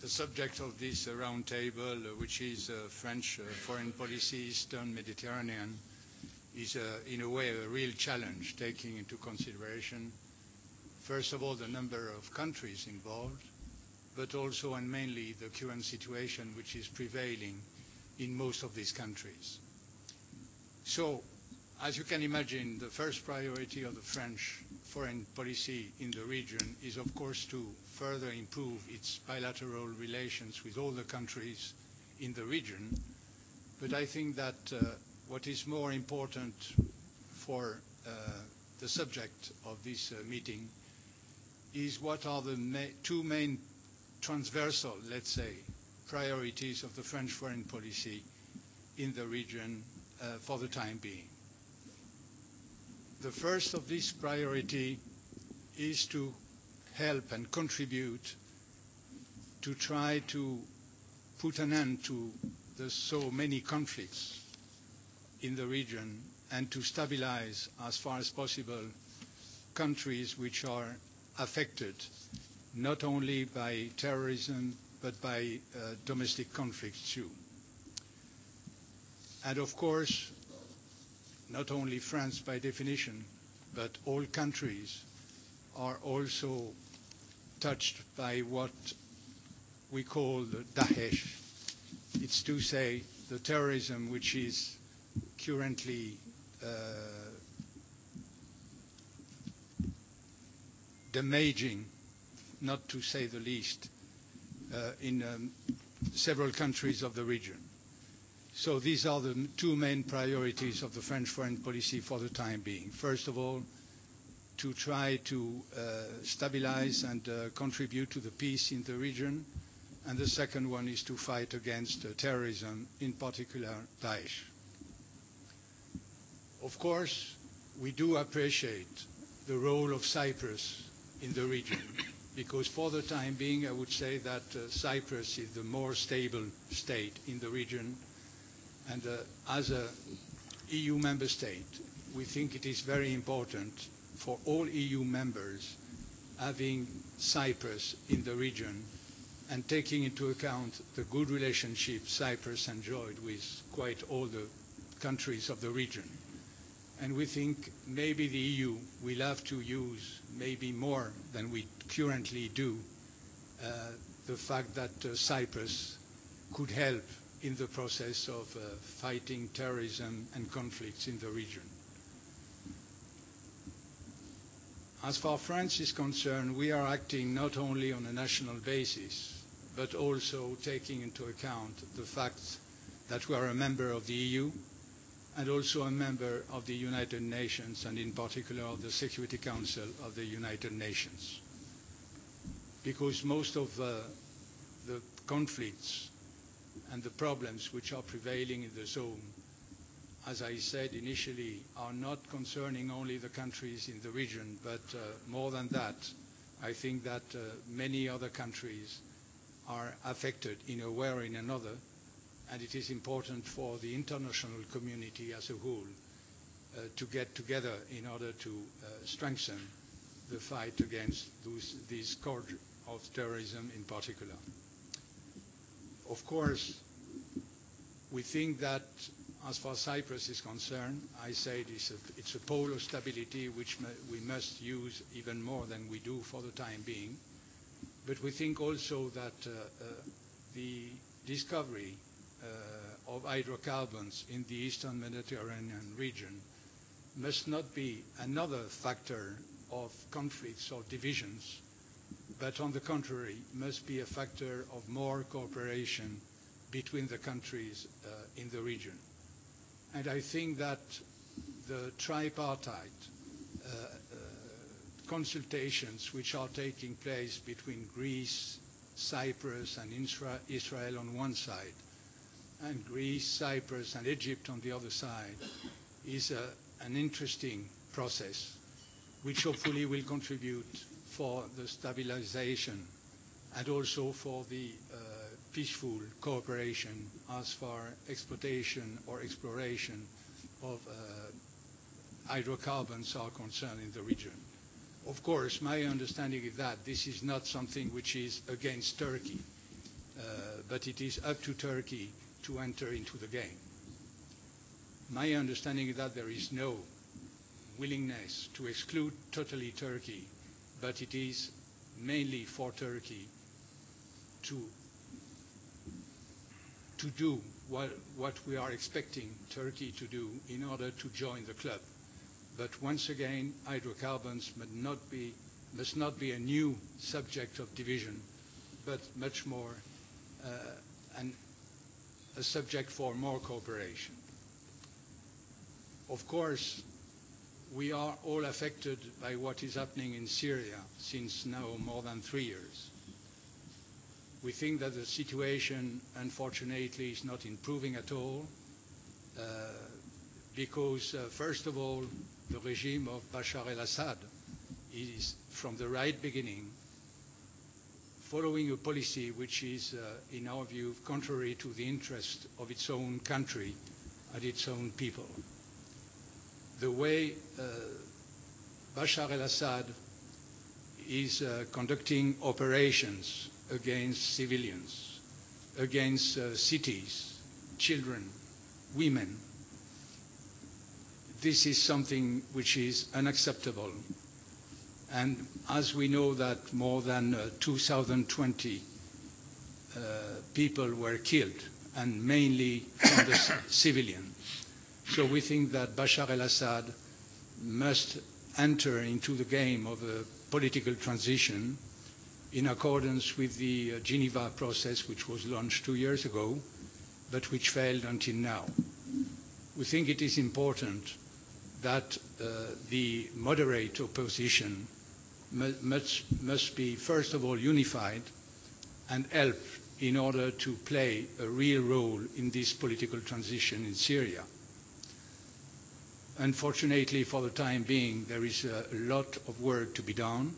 the subject of this roundtable, which is French foreign policy, Eastern Mediterranean, is in a way a real challenge, taking into consideration, first of all, the number of countries involved, but also and mainly the current situation which is prevailing in most of these countries. So, as you can imagine, the first priority of the French foreign policy in the region is, of course, to further improve its bilateral relations with all the countries in the region. But I think that what is more important for the subject of this meeting is what are the two main transversal, let's say, priorities of the French foreign policy in the region for the time being. The first of this priority is to help and contribute to try to put an end to the so many conflicts in the region and to stabilize as far as possible countries which are affected not only by terrorism but by domestic conflicts too. And of course, not only France by definition, but all countries are also touched by what we call the Daesh. It's to say the terrorism which is currently damaging, not to say the least, in several countries of the region. So these are the two main priorities of the French foreign policy for the time being. First of all, to try to stabilize and contribute to the peace in the region. And the second one is to fight against terrorism, in particular Daesh. Of course, we do appreciate the role of Cyprus in the region, because for the time being, I would say that Cyprus is the more stable state in the region. And as an EU member state, we think it is very important for all EU members having Cyprus in the region and taking into account the good relationship Cyprus enjoyed with quite all the countries of the region. And we think maybe the EU will have to use maybe more than we currently do the fact that Cyprus could help in the process of fighting terrorism and conflicts in the region. As far as France is concerned, we are acting not only on a national basis, but also taking into account the fact that we are a member of the EU and also a member of the United Nations, and in particular of the Security Council of the United Nations. Because most of the conflicts and the problems which are prevailing in the zone, as I said initially, are not concerning only the countries in the region, but more than that, I think that many other countries are affected in a way or in another, and it is important for the international community as a whole to get together in order to strengthen the fight against these scourge of terrorism in particular. Of course, we think that as far as Cyprus is concerned, I said it's a pole of stability which we must use even more than we do for the time being. But we think also that the discovery of hydrocarbons in the Eastern Mediterranean region must not be another factor of conflicts or divisions, but on the contrary, must be a factor of more cooperation between the countries in the region. And I think that the tripartite consultations which are taking place between Greece, Cyprus and Israel on one side, and Greece, Cyprus and Egypt on the other side, is an interesting process which hopefully will contribute for the stabilization and also for the peaceful cooperation as far exploitation or exploration of hydrocarbons are concerned in the region. Of course, my understanding is that this is not something which is against Turkey. but it is up to Turkey to enter into the game. My understanding is that there is no willingness to exclude totally Turkey, but it is mainly for Turkey to do what we are expecting Turkey to do in order to join the club. But once again, hydrocarbons must not be a new subject of division, but much more a subject for more cooperation. Of course, we are all affected by what is happening in Syria since now more than 3 years. We think that the situation, unfortunately, is not improving at all because, first of all, the regime of Bashar al-Assad is, from the right beginning, following a policy which is, in our view, contrary to the interest of its own country and its own people. The way Bashar al-Assad is conducting operations against civilians, against cities, children, women, this is something which is unacceptable. And as we know that more than 2020 people were killed, and mainly from the civilian. So we think that Bashar al-Assad must enter into the game of a political transition in accordance with the Geneva process, which was launched 2 years ago, but which failed until now. We think it is important that the moderate opposition must be, first of all, unified and help in order to play a real role in this political transition in Syria. Unfortunately, for the time being, there is a lot of work to be done,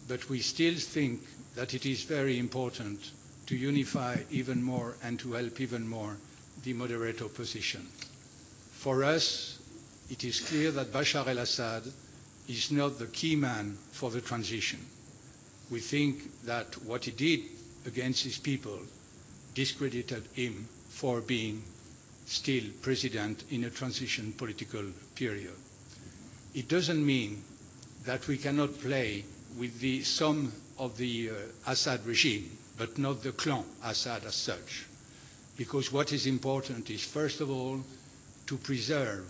but we still think that it is very important to unify even more and to help even more the moderate opposition. For us, it is clear that Bashar al-Assad is not the key man for the transition. We think that what he did against his people discredited him for being still president in a transition political period. It doesn't mean that we cannot play with some of the Assad regime, but not the clan Assad as such. Because what is important is, first of all, to preserve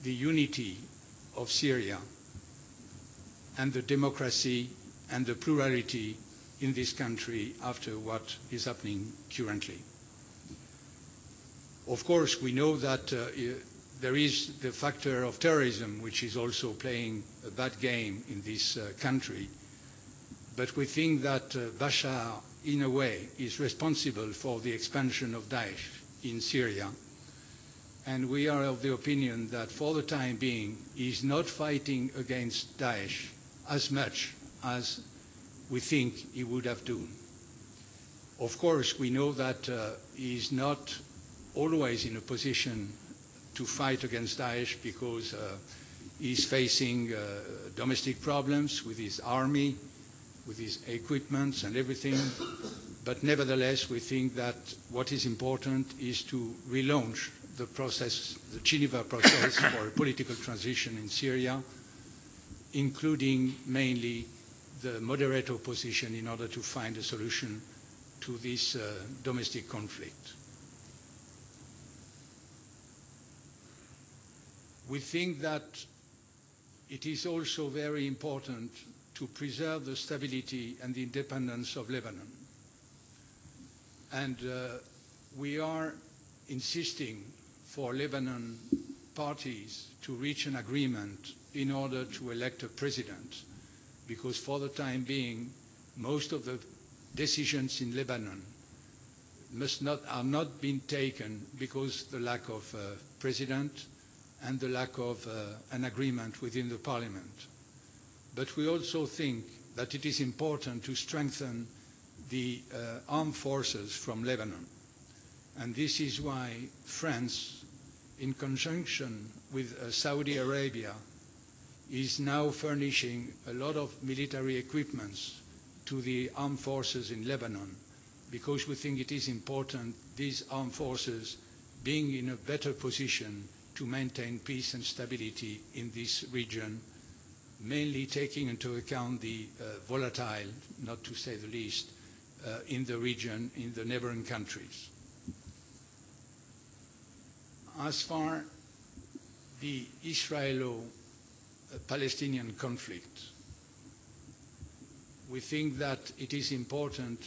the unity of Syria and the democracy and the plurality in this country after what is happening currently. Of course, we know that there is the factor of terrorism, which is also playing a bad game in this country. But we think that Bashar, in a way, is responsible for the expansion of Daesh in Syria. And we are of the opinion that for the time being, he is not fighting against Daesh as much as we think he would have done. Of course, we know that he is not always in a position to fight against Daesh because he's facing domestic problems with his army, with his equipment and everything. But nevertheless, we think that what is important is to relaunch the process, the Geneva process for a political transition in Syria, including mainly the moderate opposition in order to find a solution to this domestic conflict. We think that it is also very important to preserve the stability and the independence of Lebanon. And we are insisting for Lebanon parties to reach an agreement in order to elect a president, because for the time being, most of the decisions in Lebanon are not being taken because of the lack of president and the lack of an agreement within the parliament. But we also think that it is important to strengthen the armed forces from Lebanon. And this is why France, in conjunction with Saudi Arabia, is now furnishing a lot of military equipments to the armed forces in Lebanon because we think it is important, these armed forces being in a better position to maintain peace and stability in this region, mainly taking into account the volatile, not to say the least, in the region, in the neighboring countries. As far the Israelo-Palestinian conflict, we think that it is important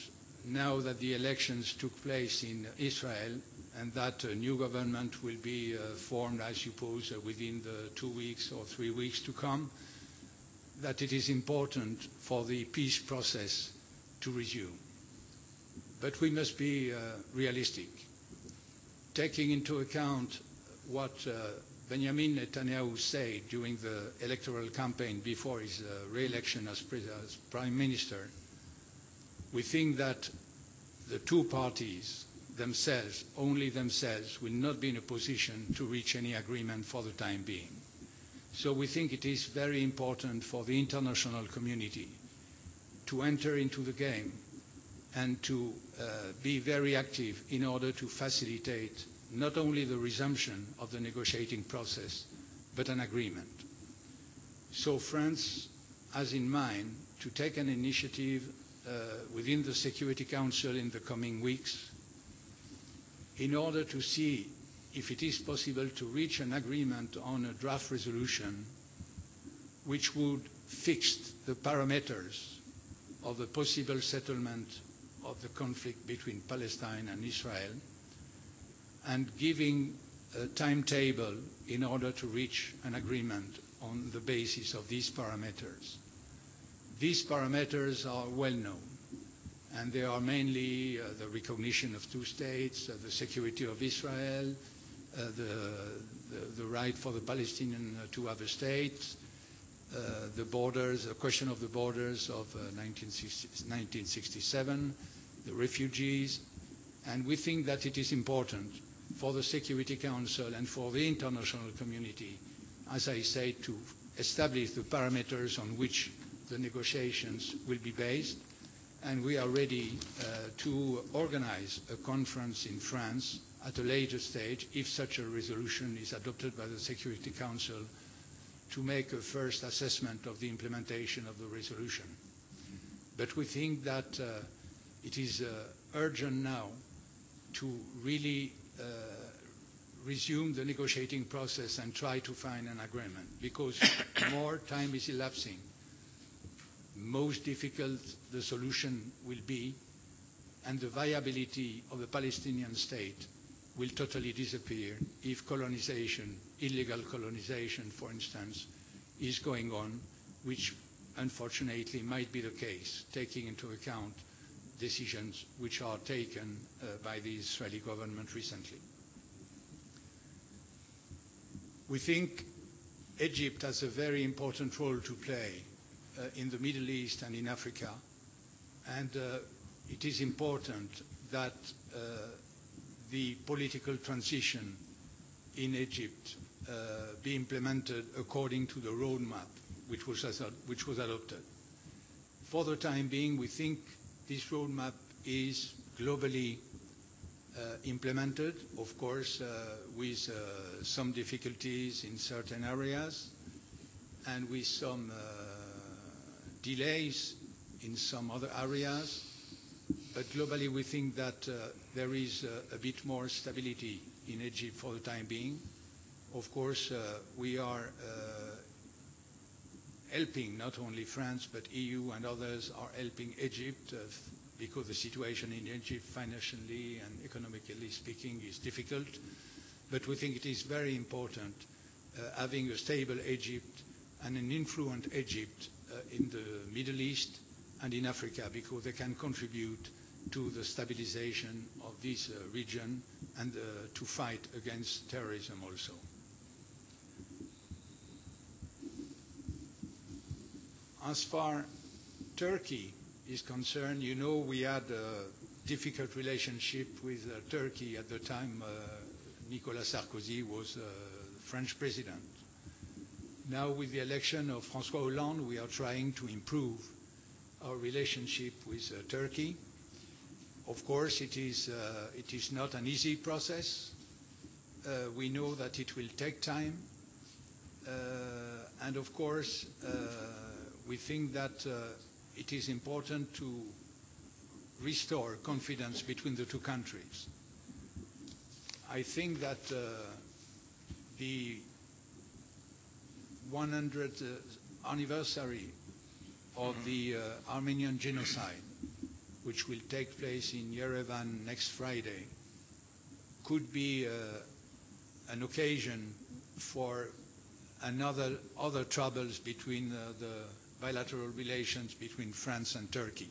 now that the elections took place in Israel and that a new government will be formed, I suppose, within the 2 weeks or 3 weeks to come, that it is important for the peace process to resume. But we must be realistic, taking into account what Benjamin Netanyahu said during the electoral campaign before his re-election as Prime Minister. We think that the two parties themselves, only themselves, will not be in a position to reach any agreement for the time being. So we think it is very important for the international community to enter into the game and to be very active in order to facilitate not only the resumption of the negotiating process, but an agreement. So France has in mind to take an initiative within the Security Council in the coming weeks in order to see if it is possible to reach an agreement on a draft resolution which would fix the parameters of the possible settlement of the conflict between Palestine and Israel, and giving a timetable in order to reach an agreement on the basis of these parameters. These parameters are well known, and they are mainly the recognition of two states, the security of Israel, the right for the Palestinian to have a state, the borders, the question of the borders of 1967, the refugees, and we think that it is important for the Security Council and for the international community, as I say, to establish the parameters on which the negotiations will be based, and we are ready to organize a conference in France at a later stage, if such a resolution is adopted by the Security Council, to make a first assessment of the implementation of the resolution. But we think that it is urgent now to really resume the negotiating process and try to find an agreement, because more time is elapsing, most difficult the solution will be, and the viability of the Palestinian state will totally disappear if colonization, illegal colonization, for instance, is going on, which unfortunately might be the case, taking into account decisions which are taken by the Israeli government recently. We think Egypt has a very important role to play in the Middle East and in Africa, and it is important that the political transition in Egypt be implemented according to the roadmap which was adopted. For the time being, we think this roadmap is globally implemented, of course, with some difficulties in certain areas and with some delays in some other areas. But globally, we think that there is a bit more stability in Egypt for the time being. Of course, we are helping, not only France, but EU and others are helping Egypt because the situation in Egypt, financially and economically speaking, is difficult. But we think it is very important having a stable Egypt and an influent Egypt in the Middle East and in Africa, because they can contribute to the stabilization of this region and to fight against terrorism also. As far Turkey is concerned, you know, we had a difficult relationship with Turkey at the time Nicolas Sarkozy was French president. Now, with the election of François Hollande, we are trying to improve our relationship with Turkey. Of course, it is not an easy process. We know that it will take time. And of course, we think that it is important to restore confidence between the two countries. I think that the 100th anniversary of the Armenian genocide, which will take place in Yerevan next Friday, could be an occasion for other troubles between the bilateral relations between France and Turkey.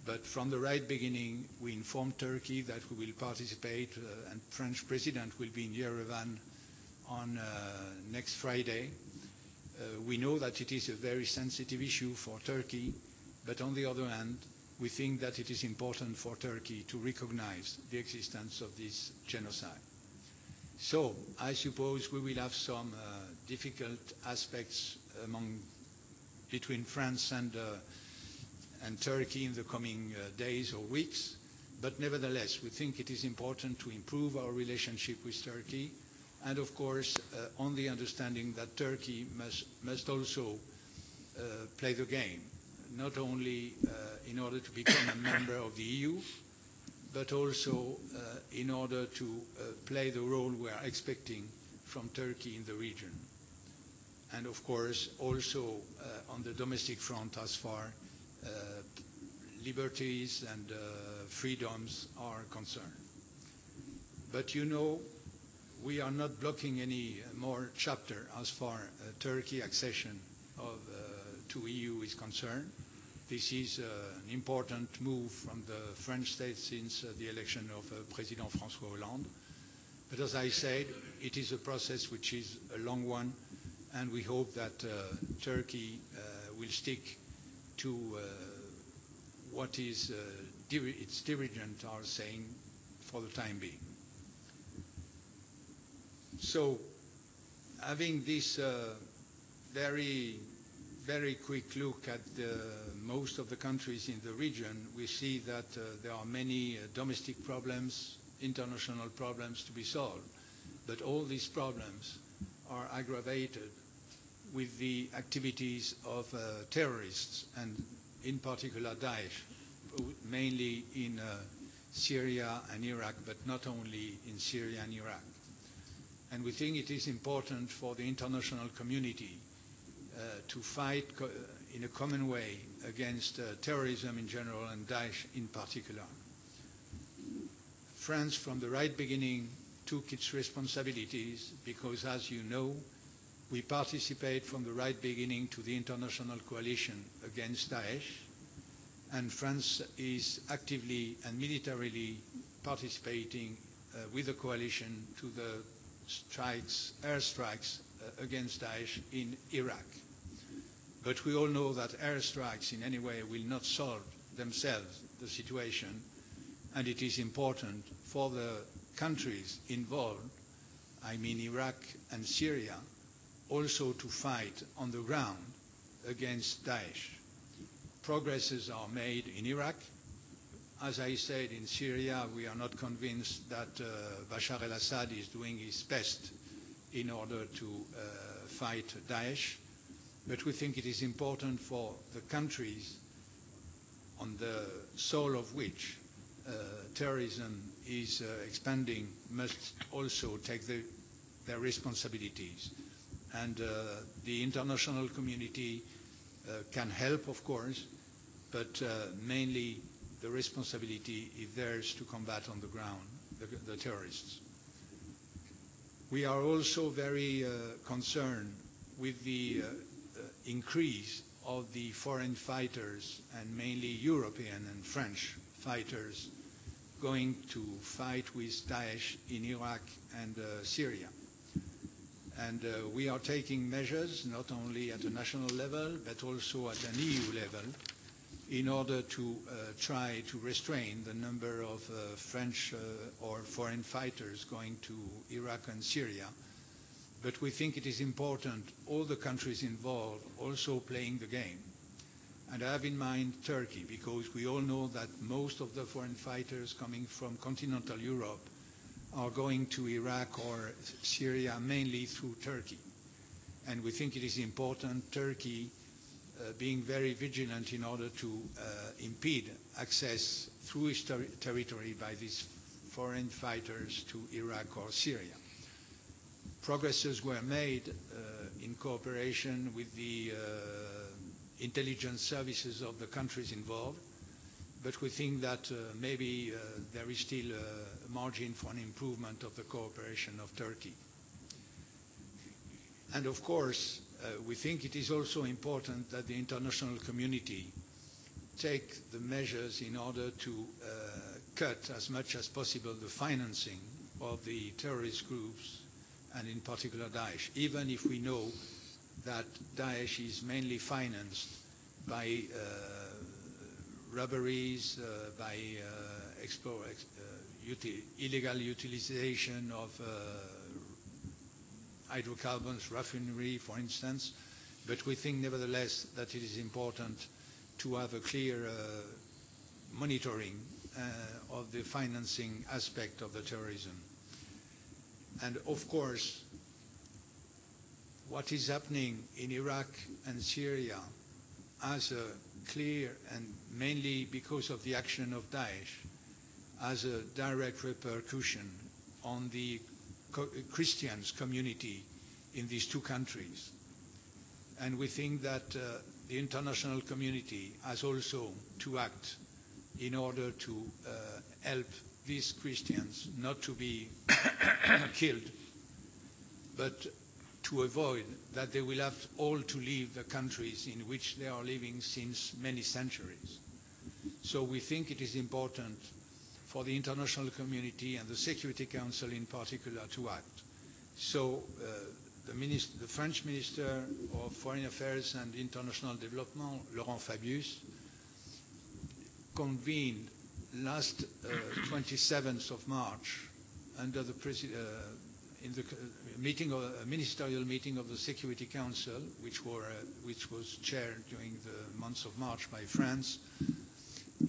But from the right beginning, we informed Turkey that we will participate, and French President will be in Yerevan on next Friday. We know that it is a very sensitive issue for Turkey, but on the other hand, we think that it is important for Turkey to recognize the existence of this genocide. So I suppose we will have some difficult aspects between France and Turkey in the coming days or weeks, but nevertheless, we think it is important to improve our relationship with Turkey, and of course, on the understanding that Turkey must also play the game, not only in order to become a member of the EU, but also in order to play the role we are expecting from Turkey in the region. And of course, also on the domestic front, as far liberties and freedoms are concerned. But you know, we are not blocking any more chapter as far Turkey accession to EU is concerned. This is an important move from the French state since the election of President François Hollande. But as I said, it is a process which is a long one, and we hope that Turkey will stick to what is its dirigents are saying for the time being. So, having this very quick look at most of the countries in the region, we see that there are many domestic problems, international problems to be solved. But all these problems are aggravated with the activities of terrorists, and in particular Daesh, mainly in Syria and Iraq, but not only in Syria and Iraq. And we think it is important for the international community to fight in a common way against terrorism in general and Daesh in particular. France, from the right beginning, took its responsibilities because, as you know, we participate from the right beginning to the international coalition against Daesh, and France is actively and militarily participating with the coalition to the airstrikes against Daesh in Iraq. But we all know that airstrikes in any way will not solve themselves the situation, and it is important for the countries involved, I mean Iraq and Syria, also to fight on the ground against Daesh. Progresses are made in Iraq. As I said, in Syria, we are not convinced that Bashar al-Assad is doing his best in order to fight Daesh. But we think it is important for the countries on the soul of which terrorism is expanding must also take their responsibilities. And the international community can help, of course, but mainly the responsibility is theirs to combat on the ground the terrorists. We are also very concerned with the increase of the foreign fighters, and mainly European and French fighters, going to fight with Daesh in Iraq and Syria. And we are taking measures not only at a national level but also at an EU level in order to try to restrain the number of French or foreign fighters going to Iraq and Syria. But we think it is important all the countries involved also playing the game. And I have in mind Turkey, because we all know that most of the foreign fighters coming from continental Europe are going to Iraq or Syria mainly through Turkey. And we think it is important, Turkey being very vigilant in order to impede access through its territory by these foreign fighters to Iraq or Syria. Progresses were made in cooperation with the intelligence services of the countries involved, but we think that maybe there is still a margin for an improvement of the cooperation of Turkey. And of course, we think it is also important that the international community take the measures in order to cut as much as possible the financing of the terrorist groups, and in particular Daesh, even if we know that Daesh is mainly financed by robberies, by illegal utilization of hydrocarbons, refinery, for instance. But we think, nevertheless, that it is important to have a clear monitoring of the financing aspect of the terrorism. And of course, what is happening in Iraq and Syria has a clear, and mainly because of the action of Daesh, has a direct repercussion on the Christians community in these two countries. And we think that the international community has also to act in order to help these Christians not to be killed, but to avoid that they will have all to leave the countries in which they are living since many centuries. So we think it is important for the international community and the Security Council in particular to act. So the French Minister of Foreign Affairs and International Development, Laurent Fabius, convened last 27th of March under the in the ministerial meeting of the Security Council, which was chaired during the month of March by France,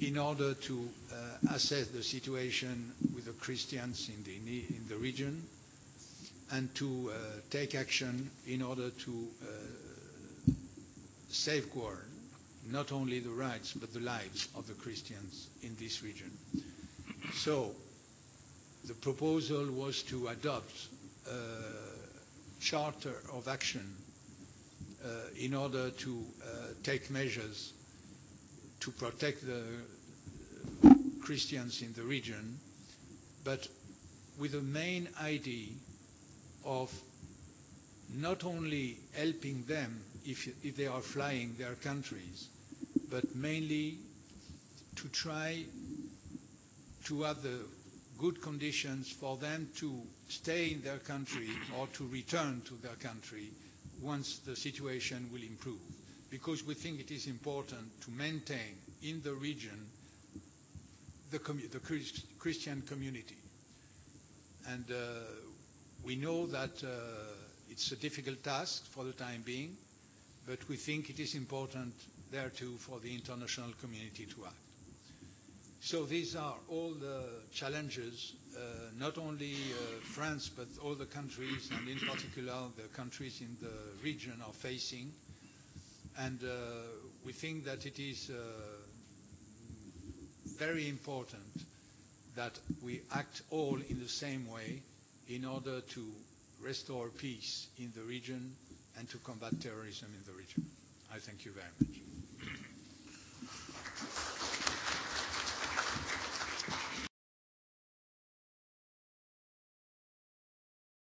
in order to assess the situation with the Christians in the region, and to take action in order to safeguard not only the rights but the lives of the Christians in this region. So the proposal was to adopt a charter of action in order to take measures to protect the Christians in the region, but with the main idea of not only helping them if they are flying their countries, but mainly to try to have the good conditions for them to stay in their country or to return to their country once the situation will improve. Because we think it is important to maintain in the region the Christian community. And we know that it's a difficult task for the time being, but we think it is important there too for the international community to act. So these are all the challenges, not only France, but all the countries, and in particular the countries in the region are facing. And we think that it is very important that we act all in the same way in order to restore peace in the region and to combat terrorism in the region. I thank you very much.